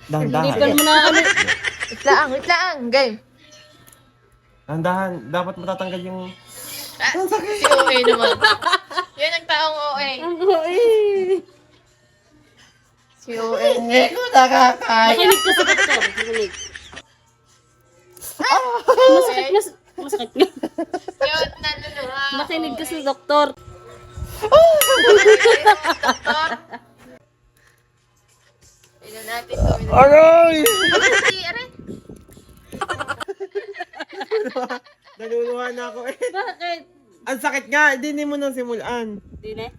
Dahan-dahan. Hinipan mo na ano. Wait lang. Game. Dahan-dahan. Dapat matatanggal yung... Si OA naman. Yan ang taong OA. Ang eh. Si OA. Hindi ko nakakaya. Makinig ka sa doktor. Makinig. Masakit na. Masakit na. Yun, naluluha. Makinig ka sa doktor. Tignan natin to. Aray! Aray. Naluluha na ako eh. Bakit? Ang sakit nga. Hindi mo nang simulan. Hindi na.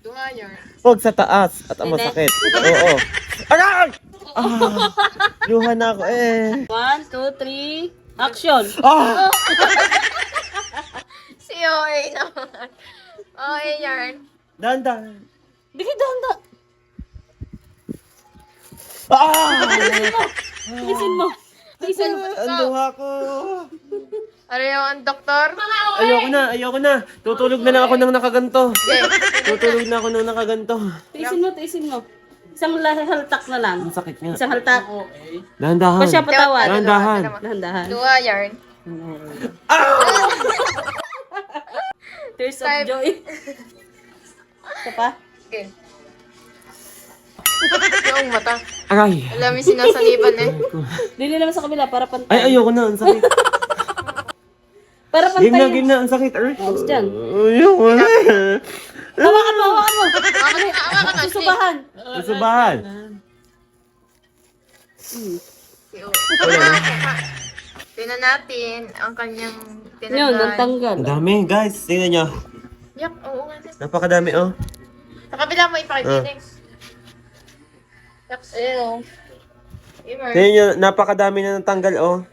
Tunga niya. Huwag sa taas at ang Hindi. masakit. Oo. Aray! Ah, luha na ako eh. 1, 2, 3. Action! Ah! Si OA naman. OA yarn. Dahan-dahan. Bigay danda. Ah! Tiisin mo. Tiisin mo. Ang luha ko. Arayo ang doktor. Ayoko na. Tutulog na lang ako ng nakaganto. Okay. Tutulog na ako ng nakaganto. Tiisin mo. Isang haltak na lang. Ang sakit nga. Isang haltak. Dahan-dahan. Pa siya patawad. Dahan-dahan. Dahan-dahan. Tunga yarn. Tears of joy. Ito pa? Okay. Yung mata. Aray. Alam mo yung sinasaniban eh. Dili naman sa kabila para pantay. Ay, ayoko na. Ang sakit. Para pantay. Game na. Ang sakit. Aray. Tapos dyan. Ayoko na. Hawakan mo. Awa ka na. Susubahan. Nasubahan. Si OA. Tingnan natin ang kanyang Yun, tinanggal. natanggal. Ang dami, guys. Tingnan nyo. Yak, oo nga. Napakadami, oh. Sa kabila mo ipakitinig. Yak, ayun o. Tingnan nyo, napakadami na natanggal, oh.